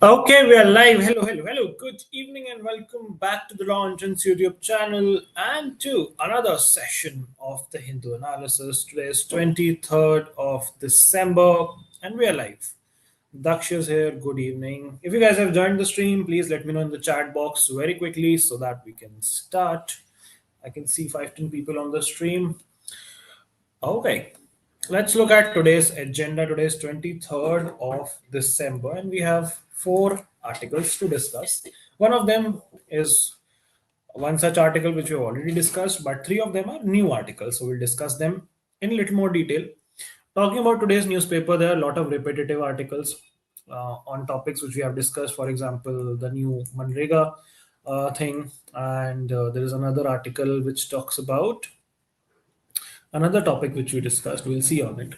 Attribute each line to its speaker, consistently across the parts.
Speaker 1: Okay, we are live. Hello. Good evening and welcome back to the Law Entrance YouTube channel and to another session of the Hindu analysis. Today is 23rd of December and we are live. Daksh is here. Good evening. If you guys have joined the stream, please let me know in the chat box very quickly so that we can start. I can see 15 people on the stream. Okay, let's look at today's agenda. Today is 23rd of December, and we have 4 articles to discuss. One of them is one such article which we have already discussed, but 3 of them are new articles. So we'll discuss them in a little more detail. Talking about today's newspaper, there are a lot of repetitive articles on topics which we have discussed. For example, the new Manrega thing, and there is another article which talks about another topic which we discussed. We'll see on it.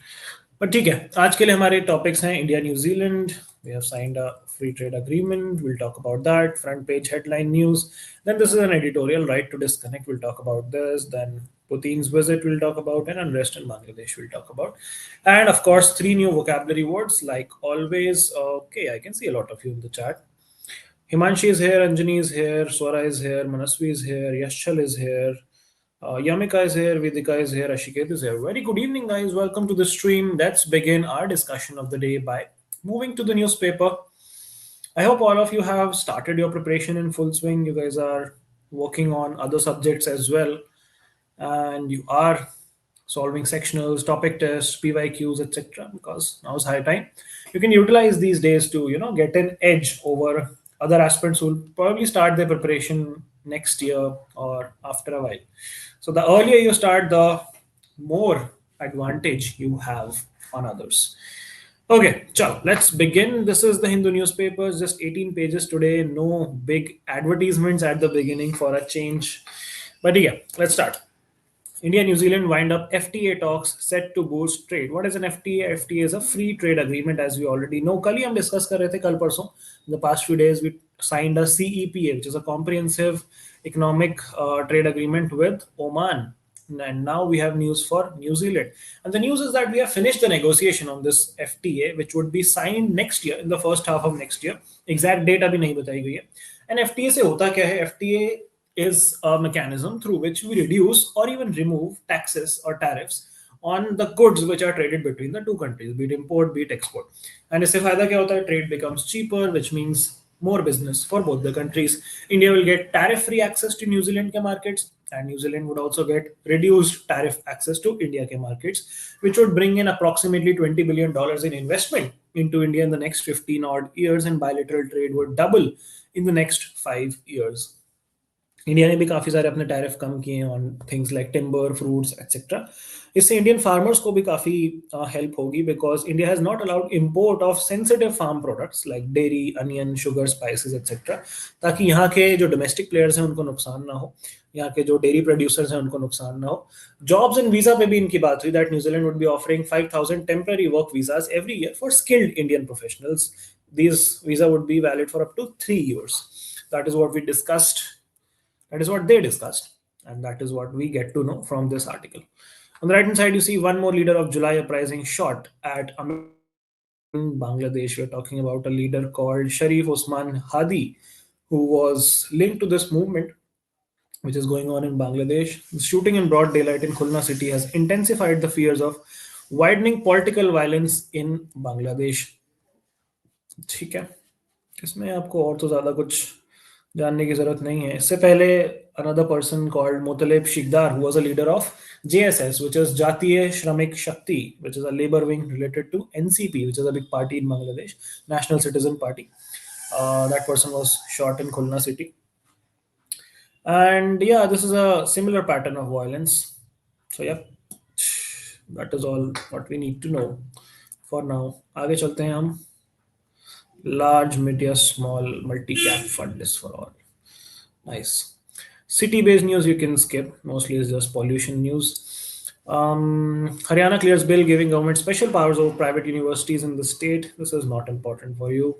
Speaker 1: But ठीक है, आज के लिए हमारे topics हैं India, New Zealand. We have signed a free trade agreement. We'll talk about that. Front page headline news. Then this is an editorial, right to disconnect. We'll talk about this. Then Putin's visit we'll talk about, and unrest in Bangladesh we'll talk about. And of course, 3 new vocabulary words like always. Okay, I can see a lot of you in the chat. Himanshi is here, Anjani is here, Swara is here, Manasvi is here, Yashchal is here. Yamika is here, Vidika is here, Ashiket is here. Very good evening, guys. Welcome to the stream. Let's begin our discussion of the day by moving to the newspaper. I hope all of you have started your preparation in full swing. You guys are working on other subjects as well, and you are solving sectionals, topic tests, PYQs, etc. Because now is high time. You can utilize these days to get an edge over other aspirants who will probably start their preparation next year or after a while. So the earlier you start, the more advantage you have on others. Okay, chalo, let's begin. This is the Hindu newspapers, just 18 pages today. No big advertisements at the beginning for a change. But yeah, let's start. India and New Zealand wind up FTA talks set to boost trade. What is an FTA? FTA is a free trade agreement, as we already know. कल ही हम discuss कर रहे थे कल परसों. In the past few days, we signed a CEPA, which is a comprehensive economic trade agreement with Oman. And now we have news for New Zealand. And the news is that we have finished the negotiation on this FTA, which would be signed next year, in the first half of next year. Exact date अभी नहीं बताई गई है. And FTA से होता क्या है? FTA is a mechanism through which we reduce or even remove taxes or tariffs on the goods which are traded between the two countries, be it import, be it export. And इससे फायदा क्या होता है? Trade becomes cheaper, which means more business for both the countries. India will get tariff-free access to New Zealand ke markets, and New Zealand would also get reduced tariff access to India ke markets, which would bring in approximately $20 billion in investment into India in the next 15 odd years, and bilateral trade would double in the next 5 years. India ने भी काफ़ी सारे अपने tariff कम किए on things like timber, fruits etcetera. इससे Indian farmers को भी काफ़ी हेल्प होगी, because India has not allowed import of sensitive farm products like dairy, onion, sugar, spices etcetera, ताकि यहाँ के जो डोमेस्टिक प्लेयर्स हैं उनको नुकसान ना हो, यहाँ के जो डेयरी प्रोड्यूसर्स हैं उनको नुकसान ना हो. जॉब्स एंड वीज़ा पे भी इनकी बात हुई that New Zealand would be offering 5,000 temporary work visas every year for skilled Indian professionals. These visa would be valid for up to 3 years. That is what we discussed. That is what they discussed, and that is what we get to know from this article. On the right hand side, you see one more leader of July uprising shot at Bangladesh. We're talking about a leader called Sharif Osman Hadi, who was linked to this movement which is going on in Bangladesh. The shooting in broad daylight in Khulna city has intensified the fears of widening political violence in Bangladesh. ठीक है, इसमें आपको और तो ज़्यादा कुछ जानने की जरूरत नहीं है. इससे पहले another person called Motaleb Shikdar, who was a leader of JSS, which is Jatiya Shramik Shakti, which is a labor wing related to NCP, which is a big party in Bangladesh, National Citizen Party. That person was shot in Khulna city. And yeah, this is a similar pattern of violence. So yeah, that is all what we need to know for now. आगे चलते हैं हम. Large, mid-tier, small, multi-cap fund is for all. Nice. City-based news you can skip. Mostly it's just pollution news. Haryana clears bill giving government special powers over private universities in the state. This is not important for you.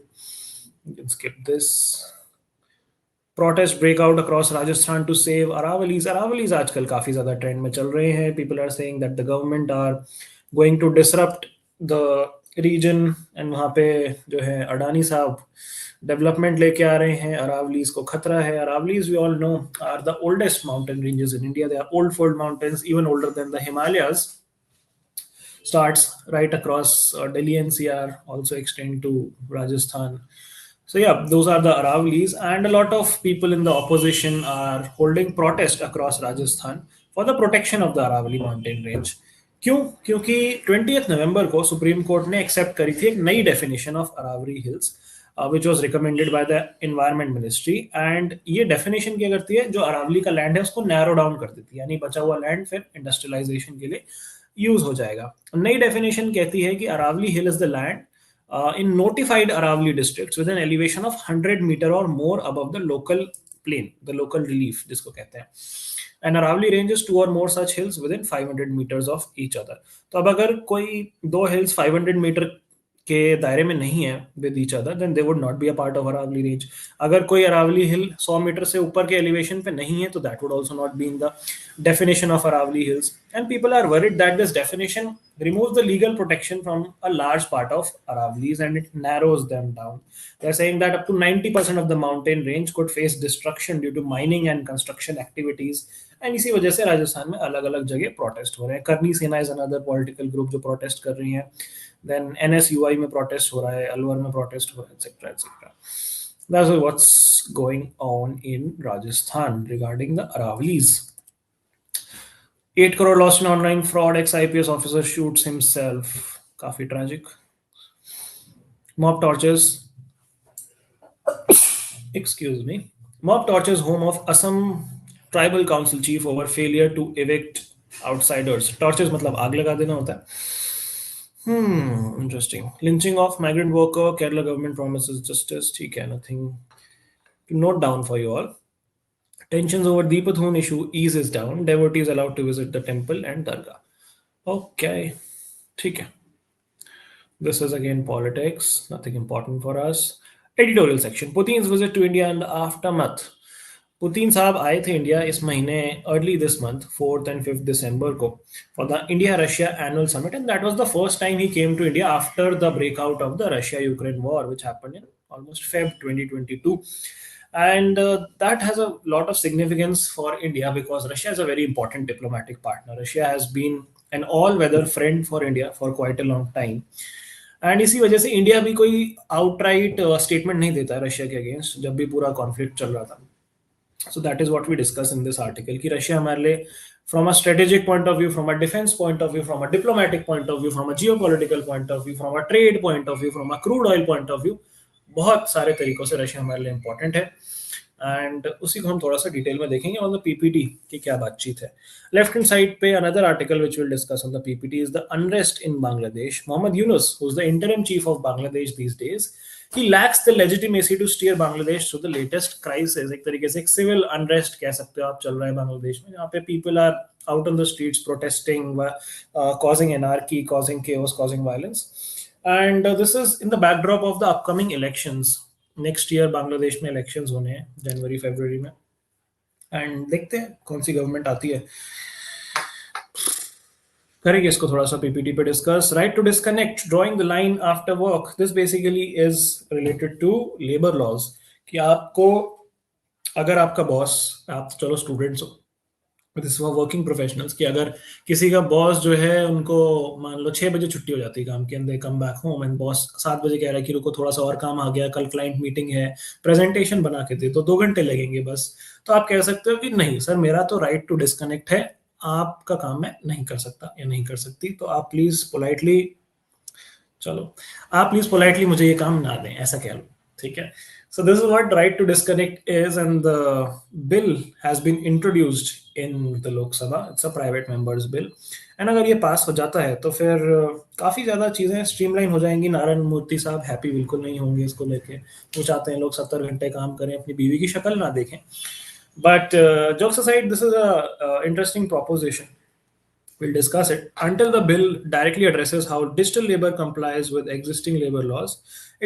Speaker 1: You can skip this. Protest breakout across Rajasthan to save Aravalis. Aravalis आजकल काफी ज़्यादा trend में चल रहे हैं. People are saying that the government are going to disrupt the region and वहाँ पे जो है अडानी साहब डेवलपमेंट लेके आ रहे हैं, अरावलीज को खतरा है। Aravallis we all know are the oldest mountain ranges in India, they are old fold mountains even older than the Himalayas, starts right across Delhi NCR, also extend to Rajasthan. So yeah, those are the Aravali's, and a lot of people in the opposition are holding protest across Rajasthan for the protection of the Aravali mountain range. क्यों? क्योंकि 20th नवंबर को supreme court ने accept करी थी एक नई definition of Aravalli hills, which was recommended by the environment ministry. And ये definition क्या करती है, जो अरावली का लैंड है उसको नैरो डाउन कर देती है, यानी बचा हुआ लैंड फिर इंडस्ट्रियलाइजेशन के लिए यूज हो जाएगा। नई डेफिनेशन कहती है कि Aravalli hill is the land in notified Aravali districts with an elevation of 100 meter or more above the local plane, the local relief जिसको कहते हैं, and Aravali ranges two or more such hills within 500 meters of each other. तो अब अगर कोई दो hills 500 metre के दायरे में नहीं है with each other, then they would not be a part of Aravalli range. अगर कोई अरावली हिल 100 मीटर से ऊपर के एलिवेशन पे नहीं है तो that would also not be in the definition of Aravali hills, and people are worried that this definition removes the legal protection from a large part of Aravalis and it narrows them down. They're saying that up to 90% of the mountain range could face destruction due to mining and construction activities. And इसी वजह से राजस्थान में अलग अलग जगह protest हो रहे हैं। करनी सेना इज अनदर पॉलिटिकल ग्रुप जो प्रोटेस्ट कर रही है। देन एनएसयूआई में प्रोटेस्ट हो रहा है, अलवर में प्रोटेस्ट हो रहा है, etcetera etcetera. That's what's going on in Rajasthan regarding the Aravalis. 8 crore lost in online fraud, ex-IPS officer shoots himself. Kafi tragic. Mob torches. Excuse me. Mob torches home of Assam tribal council chief over failure to evict outsiders. Torches मतलब आग लगा देना होता है। Interesting. Lynching of migrant worker. Kerala government promises justice. ठीक है, nothing to note down for you all. Tensions over Deepathun issue eases down. Devotees allowed to visit the temple and dargah. Okay, ठीक है. This is again politics. Nothing important for us. Editorial section. Putin's visit to India and aftermath. Putin साहब आए थे India इस महीने, early this month 4th and 5th December को, for the India Russia annual summit, and that was the first time he came to India after the breakout of the Russia Ukraine war which happened in almost Feb 2022. And that has a lot of significance for India because Russia is a very important diplomatic partner. Russia has been an all-weather friend for India for quite a long time. And इसी वजह से India भी कोई outright statement नहीं देता Russia के against जब भी पूरा कॉन्फ्लिक्ट चल रहा था। So that is what we discuss in this article कि रशिया हमारे लिए from a strategic point of view, from a defense point of view, from a diplomatic point of view, from a geopolitical point of view, from a trade point of view, from a crude oil point of view, बहुत सारे तरीकों से Russia हमारे लिए important है। And उसी को हम थोड़ा सा डिटेल में देखेंगे ऑन द पीपीटी की क्या बातचीत है। लेफ्ट हैंड साइड पे another article which will discuss on the PPT is the unrest in Bangladesh. Mohammad Yunus who is the interim chief of Bangladesh these days, he lacks the legitimacy to steer Bangladesh through the latest crisis. एक तरीके से एक civil unrest कह सकते हो आप चल रहा है बांग्लादेश में, जहाँ पे people are out on the streets protesting, causing anarchy, causing chaos, causing violence. And this is in the backdrop of the upcoming elections. Next year Bangladesh में elections होने हैं जनवरी फरवरी में, and देखते हैं कौन सी गवर्नमेंट आती है। करेंगे इसको थोड़ा सा पीपीटी पे discuss. Right to disconnect, drawing the line after work, this basically is related to labour laws कि आपको अगर आपका बॉस, आप चलो स्टूडेंट्स हो, दिस फॉर वर्किंग प्रोफेशनल्स, कि अगर किसी का बॉस जो है उनको मान लो 6 बजे छुट्टी हो जाती है काम के अंदर, come back home, and boss 7 बजे कह रहा है कि रुको थोड़ा सा और काम आ गया, कल क्लाइंट मीटिंग है, प्रेजेंटेशन बना के दे तो 2 घंटे लगेंगे बस, तो आप कह सकते हो कि नहीं सर मेरा तो राइट टू डिस्कनेक्ट है, आपका काम मैं नहीं कर सकता या नहीं कर सकती, तो आप प्लीज पोलाइटली मुझे ये काम ना दें, ऐसा कह लो, ठीक है। So this is what right to disconnect is, and the bill has been introduced in the Lok Sabha, it's a private members bill, and अगर ये पास हो जाता है तो फिर काफी ज्यादा चीजें स्ट्रीमलाइन हो जाएंगी। नारायण मूर्ति साहब हैप्पी बिल्कुल नहीं होंगे इसको लेके, वो चाहते हैं लोग 70 घंटे काम करें, अपनी बीवी की शक्ल ना देखें। But jokes aside, this is a interesting proposition. We'll discuss it. Until the bill directly addresses how digital labor complies with existing labor laws,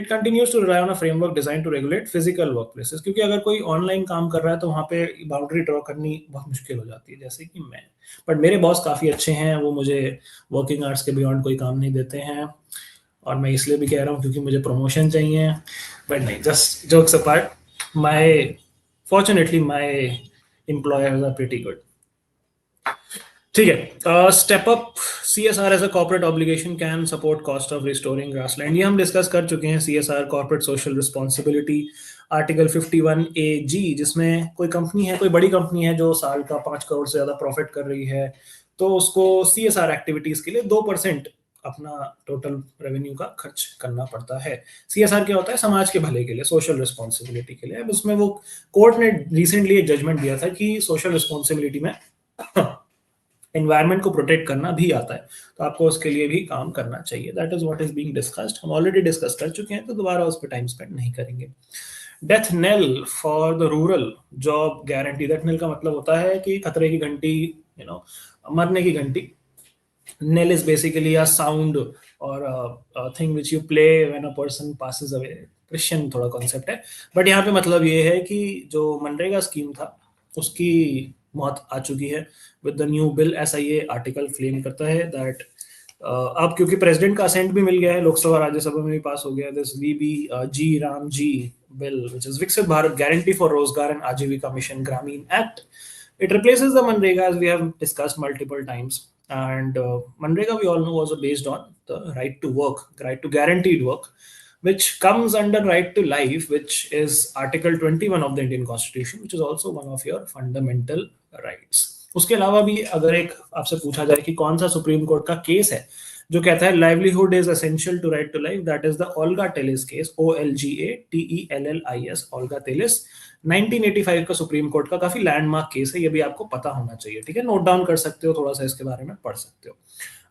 Speaker 1: it continues to rely on a framework designed to regulate physical workplaces. क्योंकि अगर कोई online काम कर रहा है तो वहाँ पे बाउंड्री ड्रॉ करनी बहुत मुश्किल हो जाती है, जैसे कि मैं, बट मेरे बॉस काफ़ी अच्छे हैं, वो मुझे वर्किंग आवर्स के बियॉन्ड कोई काम नहीं देते हैं। और मैं इसलिए भी कह रहा हूँ क्योंकि मुझे प्रमोशन चाहिए, बट नहीं, just jokes apart, my fortunately my employers are pretty good. ठीक है, step up CSR as a corporate obligation can support cost of restoring grassland, ये हम डिस्कस कर चुके हैं। CSR corporate social responsibility, article 51AG, जिसमें कोई कंपनी है, कोई बड़ी कंपनी है जो साल का 5 करोड़ से ज्यादा प्रॉफिट कर रही है, तो उसको CSR एक्टिविटीज के लिए 2% अपना टोटल रेवेन्यू का खर्च करना पड़ता है। CSR क्या होता है? समाज के भले के लिए, सोशल रिस्पॉन्सिबिलिटी के लिए। अब उसमें वो कोर्ट ने रिसेंटली एक जजमेंट दिया था कि सोशल रिस्पॉन्सिबिलिटी में एनवायरनमेंट को प्रोटेक्ट करना भी आता है, तो आपको उसके लिए भी काम करना चाहिए। That is what is being discussed. हम ऑलरेडी डिस्कस कर चुके हैं, तो दोबारा उस पर टाइम स्पेंड नहीं करेंगे। Death nail for the rural job guarantee. Death nail का मतलब होता है कि खतरे की घंटी, यू नो, मरने की घंटी। Knell is basically a sound or a thing which you play when a person passes away. Christian थोड़ा कॉन्सेप्ट है, बट यहाँ पे मतलब ये है कि जो मनरेगा स्कीम था उसकी मौत आ चुकी है। विद द न्यू बिल, ऐसा ये आर्टिकल क्लेम करता है दैट अब क्योंकि प्रेसिडेंट का असेंट भी मिल गया है, लोकसभा राज्यसभा में भी पास हो गया, this VB G RAM G bill, which is Viksit Bharat guarantee for Rozgar and Ajeevika mission Gramin act. It replaces the Manrega, as we have discussed multiple times. And Manrega, we all know, was based on the right to work, right to guaranteed work, which comes under right to life, which is Article 21 of the Indian Constitution, which is also one of your fundamental rights. उसके अलावा भी अगर एक आपसे पूछा जाए कि कौन सा सुप्रीम कोर्ट का केस है जो कहता है livelihood is essential to right to life, that is the Olga Tellis case, OLGATELLIS, Olga Tellis. 1985 का सुप्रीम कोर्ट का काफी लैंडमार्क केस है, ये भी आपको पता होना चाहिए। ठीक है, नोट डाउन कर सकते हो, थोड़ा सा इसके बारे में पढ़ सकते हो।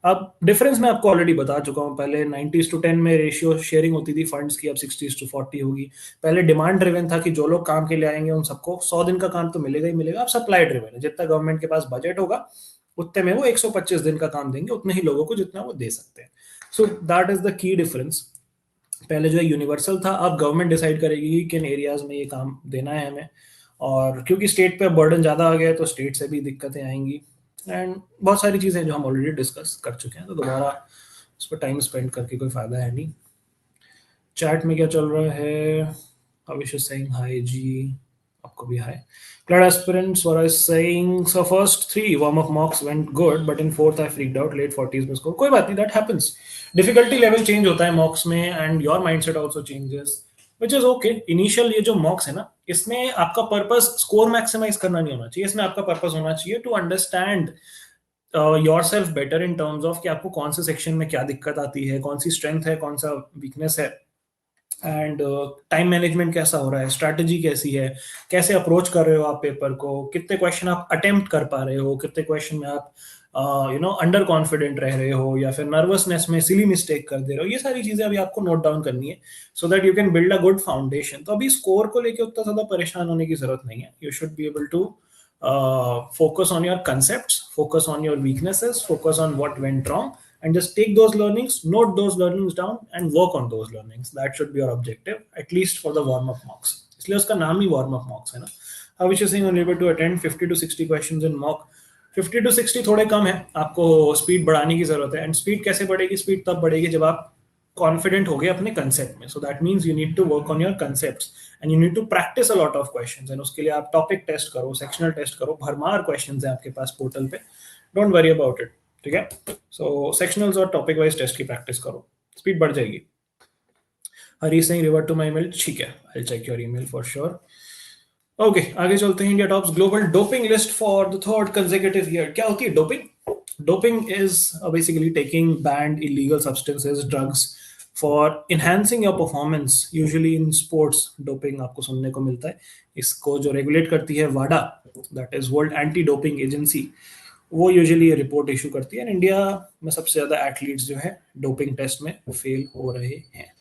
Speaker 1: अब डिफरेंस मैं आपको ऑलरेडी बता चुका हूँ, पहले 90:10 में रेशियो शेयरिंग होती थी फंड्स की, अब 60:40 होगी। पहले डिमांड ड्रिवन था कि जो लोग काम के लिए आएंगे उन सबको 100 दिन का काम तो मिलेगा ही मिलेगा। अब सप्लाई ड्रिवन है, जितना गवर्नमेंट के पास बजट होगा उतने में वो 125 दिन का काम देंगे, उतने ही लोगों को जितना वो दे सकते हैं। So that is the key difference. पहले जो है यूनिवर्सल था, अब गवर्नमेंट डिसाइड करेगी कि किन एरियाज में ये काम देना है हमें, और क्योंकि स्टेट पे बर्डन ज़्यादा आ गया है तो स्टेट से भी दिक्कतें आएंगी, एंड बहुत सारी चीज़ें जो हम ऑलरेडी डिस्कस कर चुके हैं, तो दोबारा उस पर टाइम स्पेंड करके कोई फायदा है नहीं। चैट में क्या चल रहा है? Avish is saying hi जी, आपको भी हाय। CLAT aspirants, what I was saying, so first 3 warm up mocks went good, but in fourth I freaked out, late 40s में score, कोई बात नहीं, that happens। difficulty level change होता है mocks में, and your mindset also changes, which is okay। initial ये जो mocks है ना, इसमें आपका पर्पस स्कोर मैक्सिमाइज करना नहीं होना चाहिए, इसमें आपका पर्पस होना चाहिए to understand yourself better in terms of कि आपको कौन से सेक्शन में क्या दिक्कत आती है, कौन सी स्ट्रेंथ है, कौन सा वीकनेस है, एंड टाइम मैनेजमेंट कैसा हो रहा है, स्ट्रैटेजी कैसी है, कैसे अप्रोच कर रहे हो आप पेपर को, कितने क्वेश्चन आप अटेम्प्ट कर पा रहे हो, कितने क्वेश्चन में आप अंडर कॉन्फिडेंट रह रहे हो या फिर नर्वसनेस में सिली मिस्टेक कर दे रहे हो। ये सारी चीजें अभी आपको नोट डाउन करनी है, so that you can build a good foundation. तो अभी स्कोर को लेकर उतना ज्यादा परेशान होने की जरूरत नहीं है। You should be able to focus on your concepts, focus on your weaknesses, focus on what went wrong, and just take those learnings, note those learnings down, and work on those learnings. That should be your objective, at least for the warm up mocks. इसलिए उसका नाम ही warm up mocks है ना। How is you saying unable to attend 50 to 60 questions in mock? 50 to 60 थोड़े कम है, आपको speed बढ़ाने की जरूरत है। एंड स्पीड कैसे बढ़ेगी? स्पीड तब बढ़ेगी जब आप कॉन्फिडेंट हो गए अपने कंसेप्ट में। So that means you need to work on your concepts and you need to practice a lot of questions, and उसके लिए आप टॉपिक टेस्ट करो, सेक्शनल टेस्ट करो, भरमार क्वेश्चंस हैं आपके पास पोर्टल पे, डोंट वरी अबाउट इट। ठीक है, सो सेक्शनल्स और टॉपिक वाइज टेस्ट की प्रैक्टिस करो, स्पीड बढ़ जाएगी। Hari Singh, revert to my email, ठीक है, I check your email for sure. Okay, आगे चलते हैं। India tops global doping list for the third consecutive year. क्या होती है doping? Doping is basically taking banned illegal substances, drugs for enhancing your performance, usually in sports। Doping आपको सुनने को मिलता है। इसको जो रेगुलेट करती है वाडा, that is world anti doping agency, वो यूजुअली रिपोर्ट इशू करती है। इंडिया में सबसे ज्यादा एथलीट्स जो है डोपिंग टेस्ट में फेल हो रहे हैं।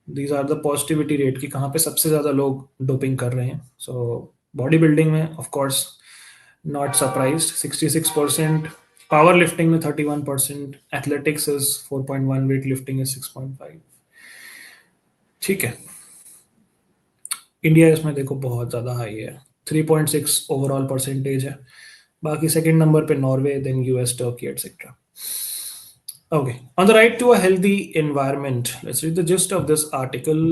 Speaker 1: These are the positivity rate कि कहाँ पे सबसे ज्यादा लोग डोपिंग कर रहे हैं। सो बॉडी बिल्डिंग में of course not surprised 66%, power lifting में 31%, athletics is 4.1, weight lifting is 6.5। ठीक है, इंडिया इसमें देखो बहुत ज्यादा हाई है, 3.6 ओवरऑल परसेंटेज है, बाकी सेकंड नंबर पे Norway, then US, Turkey etcetera. Okay. On the right to a healthy environment, let's read the gist of this article.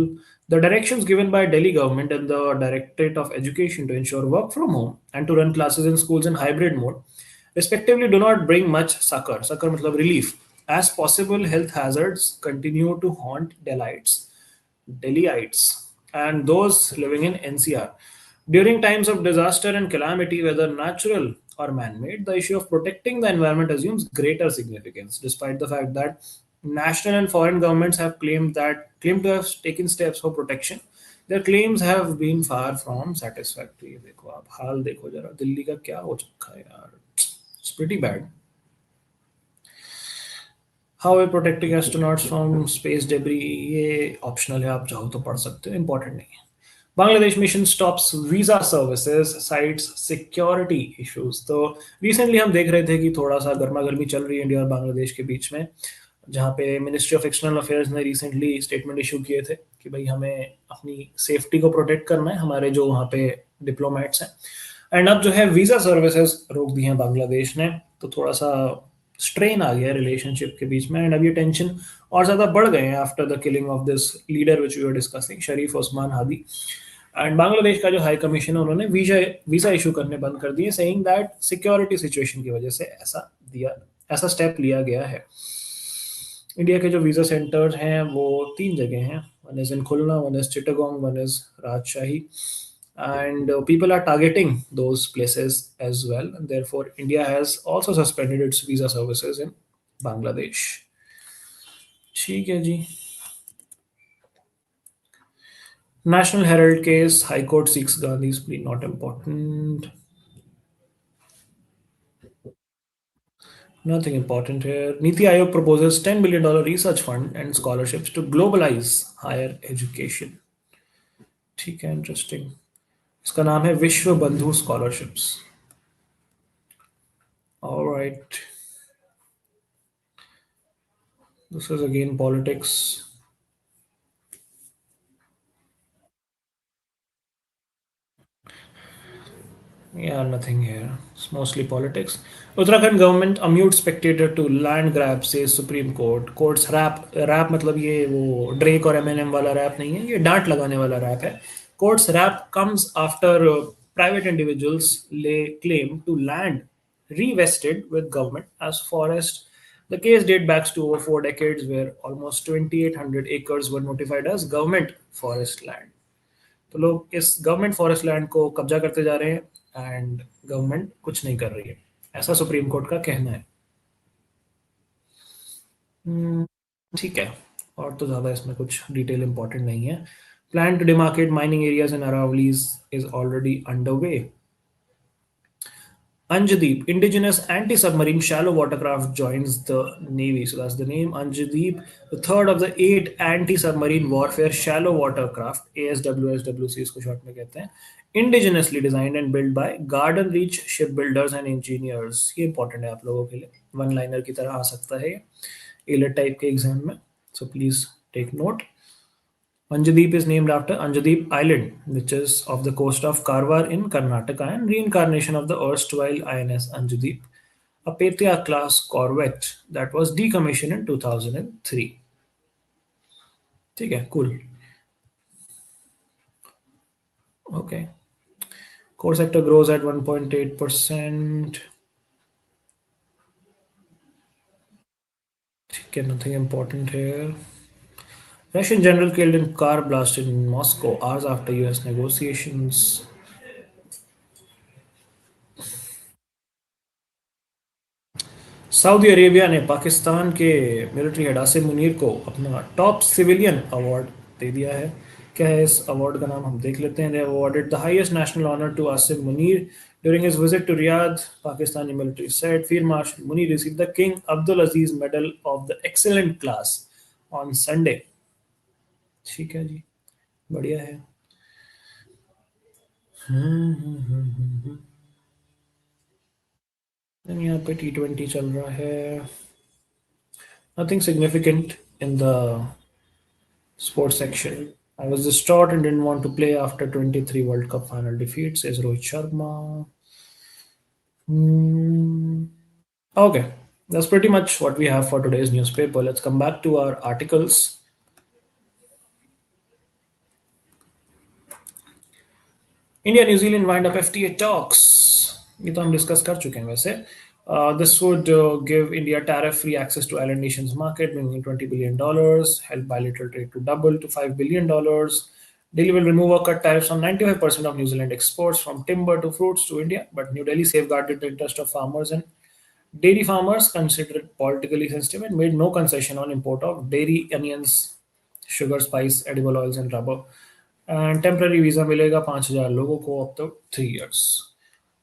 Speaker 1: The directions given by Delhi government and the Directorate of Education to ensure work from home and to run classes in schools in hybrid mode, respectively, do not bring much succor. Succor matlab relief. As possible, health hazards continue to haunt Delhiites, and those living in NCR. During times of disaster and calamity, whether natural or man made, the issue of protecting the environment assumes greater significance, despite the fact that national and foreign governments have claimed to have taken steps for protection. Their claims have been far from satisfactory. देखो आप हाल देखो जरा दिल्ली का क्या हो चुका है यार. It's pretty bad. How way protecting astronauts from space debris, ये ऑप्शनल है, आप चाहो तो पढ़ सकते हो, इंपॉर्टेंट नहीं है. Bangladesh mission stops visa services sites security issues. तो रिसेंटली हम देख रहे थे कि थोड़ा सा गर्मा गर्मी चल रही है इंडिया और बांग्लादेश के बीच में, जहाँ पे मिनिस्ट्री ऑफ एक्सटर्नल अफेयर्स ने रिसेंटली स्टेटमेंट इशू किए थे कि भाई हमें अपनी सेफ्टी को प्रोटेक्ट करना है, हमारे जो वहाँ पे डिप्लोमेट्स हैं. एंड अब जो है वीजा सर्विसेज रोक दी हैं बांग्लादेश ने, तो थोड़ा सा स्ट्रेन आ गया रिलेशनशिप के बीच में. एंड अब ये टेंशन और ज़्यादा बढ़ गए हैं after the killing of this leader which we are discussing, Sharif Osman Hadi. And Bangladesh का जो हाई कमीशन है उन्होंने वीजा वीजा इशू करने बंद कर दिए, सेइंग दैट सिक्योरिटी सिचुएशन की वजह से ऐसा स्टेप लिया गया है. इंडिया के जो वीजा सेंटर्स हैं वो तीन जगह हैं. One is in Khulna, one is Chittagong, one is राजशाही. And people are targeting those places as well, and therefore India has also suspended its visa services in Bangladesh. ठीक है जी. National Herald case, High Court seeks Gandhi's plea, not important. Nothing important here. Niti Aayog proposes $10 billion research fund and scholarships to globalize higher education. ठीक है, interesting. इसका नाम है विश्व बंधु scholarships. Alright, this is again politics. Yeah, nothing here. It's mostly politics. Uttarakhand government a mute spectator to land grab, says Supreme Court. Courts rap मतलब ये वो ड्रेक और एमएनएम वाला रैप नहीं है, ये डांट लगाने वाला रैप है. Courts rap comes after private individuals lay claim to land revested with government as forest. The case dates back to over 4 decades, where almost 2,800 acres were notified as government forest land. तो लोग इस government forest land को कब्जा करते जा रहे हैं and government कुछ नहीं कर रही है, ऐसा सुप्रीम कोर्ट का कहना है. ठीक है, और तो ज़्यादा इसमें कुछ डिटेल इंपॉर्टेंट नहीं है. Plan to demarcate mining areas in Aravallis is already under way. Anjadeep, indigenous anti-submarine shallow watercraft, joins the Navy. So that's the name, Anjadeep, the third of the 8 anti-submarine warfare shallow watercraft, ASWSWC इसको short में कहते हैं, indigenously designed and built by Garden Reach shipbuilders and engineers. ये important है आप लोगों के लिए, वन लाइनर की तरह आ सकता है एलेट टाइप के एग्जाम में, so please take note. Anjadeep is named after Anjadeep Island, which is off the coast of Karwar in Karnataka, and reincarnation of the erstwhile INS Anjadeep, a Petya class corvette that was decommissioned in 2003. ठीक है, cool. Okay. Core sector grows at 1.8%. ठीक है, nothing important here. Russian general killed in car blasted in Moscow hours after US negotiations. Saudi Arabia ने पाकिस्तान के military head Asim Munir को अपना top civilian award दे दिया है. क्या है इस अवार्ड का नाम, हम देख लेते हैं. They awarded the highest national honour to Asim Munir during his visit to Riyadh. Pakistani military said field marshal Munir received the King Abdul Aziz medal of the excellent class on Sunday. ठीक है जी, बढ़िया है. यहाँ पे T20 चल रहा है. Nothing significant in the sports section. I was distraught and didn't want to play after 23 World Cup final defeat, says Rohit Sharma. Hmm. Okay, that's pretty much what we have for today's newspaper. Let's come back to our articles. India New Zealand wind up FTA talks ये तो हम discuss कर चुके हैं वैसे this would give India tariff-free access to island nations market, bringing $20 billion, help bilateral trade to double to $5 billion. Delhi will remove or cut tariffs on 95% of New Zealand exports from timber to fruits to India, but New Delhi safeguarded the interest of farmers and dairy farmers, considered it politically sensitive, and made no concession on import of dairy, onions, sugar, spice, edible oils, and rubber. And temporary visa मिलेगा 5,000 लोगों को up to 3 years.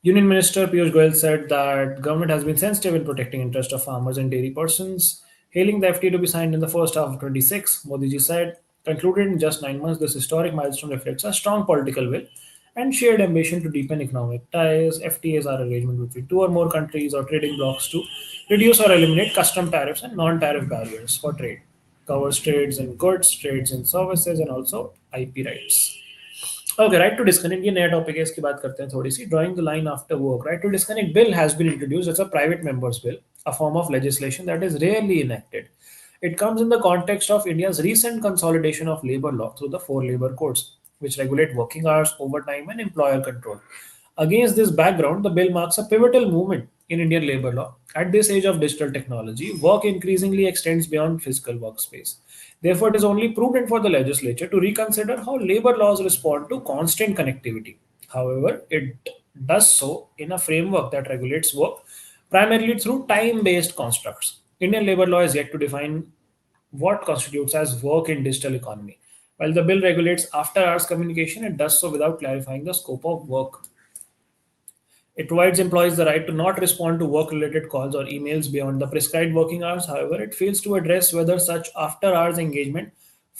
Speaker 1: Union Minister Piyush Goyal said that government has been sensitive in protecting interest of farmers and dairy persons. Hailing the FTA to be signed in the first half of 26, Modi ji said, concluded in just 9 months, this historic milestone reflects a strong political will and shared ambition to deepen economic ties. FTAs are arrangements between two or more countries or trading blocs to reduce or eliminate custom tariffs and non-tariff barriers for trade. Covers trades in goods, trades in services, and also IP rights. Okay, right to disconnect ये नया topic है इसकी बात करते हैं थोड़ी सी drawing the line after work right to disconnect bill has been introduced as a private members bill a form of legislation that is rarely enacted. It comes in the context of India's recent consolidation of labor law through the four labor codes, which regulate working hours, overtime, and employer control. Against this background, the bill marks a pivotal movement in Indian labor law. At this age of digital technology, work increasingly extends beyond physical workspace. Therefore, it is only prudent for the legislature to reconsider how labor laws respond to constant connectivity. However, it does so in a framework that regulates work primarily through time based constructs. Indian labor law is yet to define what constitutes as work in digital economy. While the bill regulates after hours communication, it does so without clarifying the scope of work. It provides employees the right to not respond to work related calls or emails beyond the prescribed working hours. However, it fails to address whether such after hours engagement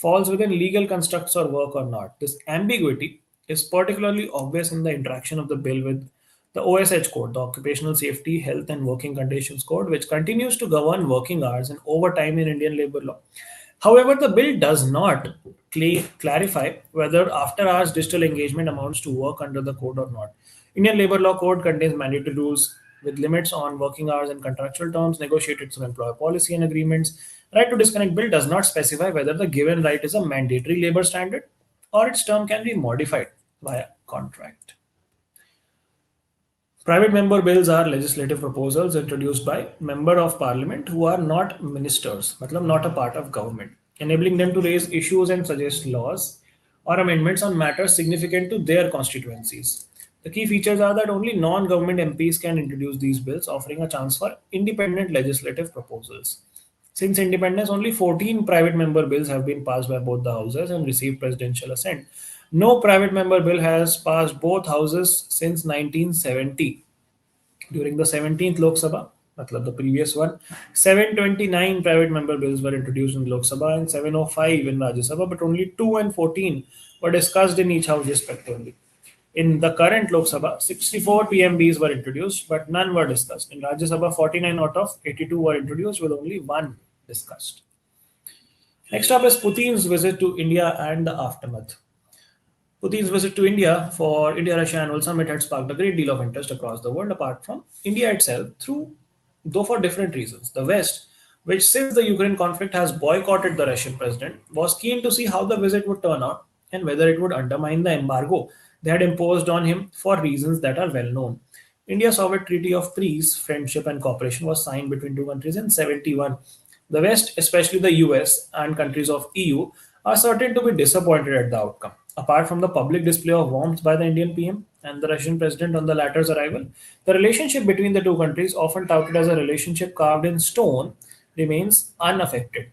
Speaker 1: falls within legal constructs or work or not. This ambiguity is particularly obvious in the interaction of the bill with the OSH code, the Occupational Safety, Health and Working Conditions Code, which continues to govern working hours and overtime in Indian labor law. However, the bill does not clarify whether after hours digital engagement amounts to work under the code or not. Indian Labour Law Code contains mandatory rules with limits on working hours and contractual terms negotiated through employer policy and agreements. Right to disconnect bill does not specify whether the given right is a mandatory labor standard or its term can be modified via contract. Private member bills are legislative proposals introduced by member of parliament who are not ministers, matlab not a part of government, enabling them to raise issues and suggest laws or amendments on matters significant to their constituencies. The key features are that only non-government MPs can introduce these bills, offering a chance for independent legislative proposals. Since independence, only 14 private member bills have been passed by both the houses and received presidential assent. No private member bill has passed both houses since 1970. During the 17th Lok Sabha, matlab the previous one, 729 private member bills were introduced in Lok Sabha and 705 in Rajya Sabha, but only 2 and 14 were discussed in each house respectively. In the current Lok Sabha, 64 PMBs were introduced, but none were discussed. In Rajya Sabha, 49 out of 82 were introduced, with only one discussed. Next up is Putin's visit to India and the aftermath. Putin's visit to India for India-Russia annual summit had sparked a great deal of interest across the world, apart from India itself, though for different reasons. The West, which since the Ukraine conflict has boycotted the Russian president, was keen to see how the visit would turn out and whether it would undermine the embargo they had imposed on him for reasons that are well known. India-Soviet Treaty of Peace, Friendship and Cooperation was signed between two countries in 71. The West, especially the US and countries of EU, are certain to be disappointed at the outcome. Apart from the public display of warmth by the Indian PM and the Russian president on the latter's arrival, the relationship between the two countries, often touted as a relationship carved in stone, remains unaffected.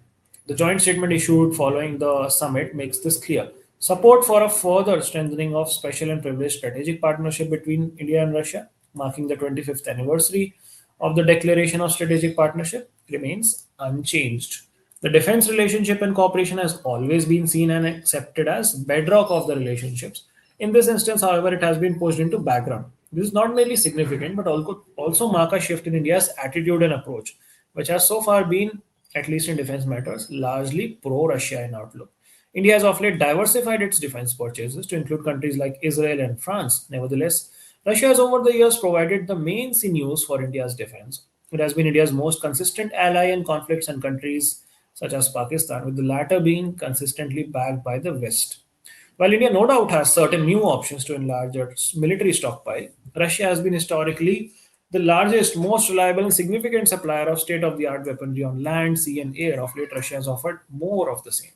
Speaker 1: The joint statement issued following the summit makes this clear. Support for a further strengthening of special and privileged strategic partnership between India and Russia, marking the 25th anniversary of the Declaration of Strategic Partnership, remains unchanged. The defense relationship and cooperation has always been seen and accepted as bedrock of the relationships. In this instance, however, it has been pushed into background. This is not merely significant, but also mark a shift in India's attitude and approach, which has so far been, at least in defense matters, largely pro-Russia in outlook. India has of late diversified its defense purchases to include countries like Israel and France. Nevertheless, Russia has over the years provided the main sinews for India's defense. It has been India's most consistent ally in conflicts and countries such as Pakistan, with the latter being consistently backed by the West. While India no doubt has certain new options to enlarge its military stockpile, Russia has been historically the largest, most reliable, and significant supplier of state of the art weaponry on land, sea, and air. Of late, Russia has offered more of the same.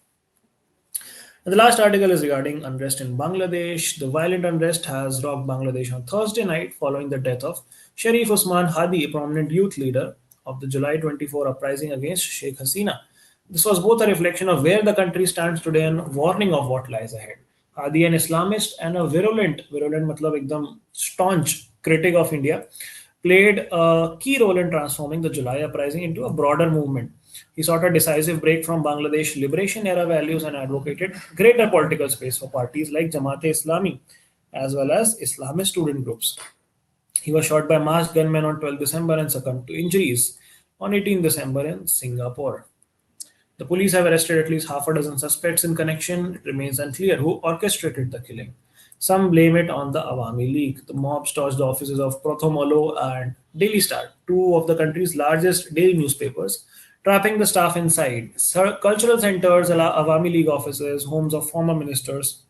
Speaker 1: And the last article is regarding unrest in Bangladesh. The violent unrest has rocked Bangladesh on Thursday night following the death of Sharif Usman Hadi, a prominent youth leader of the July 24 uprising against Sheikh Hasina. This was both a reflection of where the country stands today and a warning of what lies ahead. Hadi, an Islamist and a virulent matlab ekdam staunch critic of India, played a key role in transforming the July uprising into a broader movement. He sought a decisive break from Bangladesh liberation era values and advocated greater political space for parties like Jamaat-e-Islami as well as Islamist student groups. He was shot by masked gunmen on 12 December and succumbed to injuries on 18 December in Singapore. The police have arrested at least half a dozen suspects in connection. It remains unclear who orchestrated the killing. Some blame it on the Awami League. The mob storched the offices of Prothomolo and Daily Star, two of the country's largest daily newspapers, trapping the staff inside. Cultural centers, Awami League offices, homes of former ministers,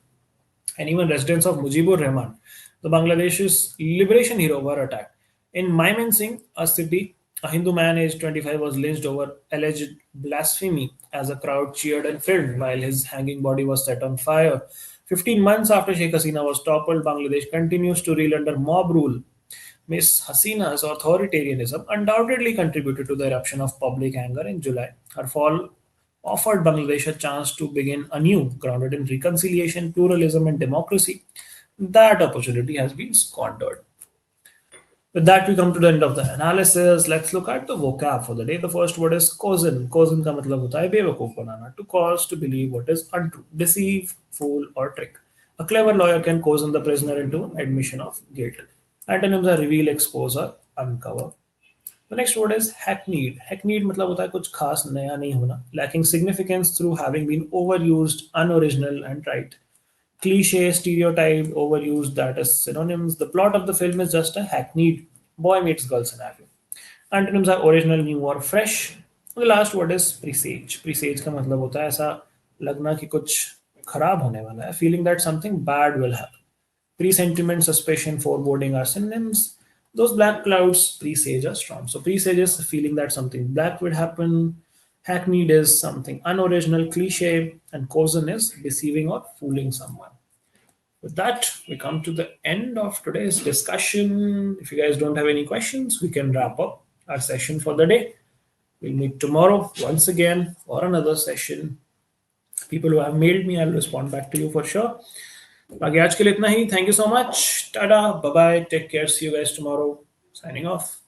Speaker 1: and even residents of Mujibur Rahman, the Bangladesh's liberation hero, were attacked. In Mymensingh, a city, a Hindu man aged 25 was lynched over alleged blasphemy as a crowd cheered and filmed while his hanging body was set on fire. 15 months after Sheikh Hasina was toppled, Bangladesh continues to reel under mob rule. Ms. Hasina's authoritarianism undoubtedly contributed to the eruption of public anger in July. Her fall offered Bangladesh a chance to begin anew, grounded in reconciliation, pluralism, and democracy. That opportunity has been squandered. With that, we come to the end of the analysis. Let's look at the vocab for the day. The first word is cozen. Cozen का मतलब होता है बेवकूफ बनाना. To cause to believe what is untrue, deceive, fool, or trick. A clever lawyer can cozen the prisoner into admission of guilt. Antonyms are reveal, expose, or uncover. The next word is hackneyed. Hackneyed मतलब होता है कुछ खास नया नहीं होना. Lacking significance through having been overused, unoriginal, and trite. Cliche, stereotype, overused, that is synonyms. The plot of the film is just a hackneyed boy meets girl scenario. Antonyms are original, new, or fresh. The last word is presage. Presage का मतलब होता है ऐसा लगना कि कुछ खराब होने वाला है. Feeling that something bad will happen. Presentiment, suspicion, foreboding are synonyms. Those black clouds presage a storm. So presage is feeling that something black would happen. Hackneyed is something unoriginal, cliche, and cozen is deceiving or fooling someone. With that, we come to the end of today's discussion. If you guys don't have any questions, we can wrap up our session for the day. We'll meet tomorrow once again for another session. People who have mailed me, I'll respond back to you for sure. बाकी आज के लिए इतना ही. Thank you so much. Tada, bye bye, take care, see you guys tomorrow. Signing off.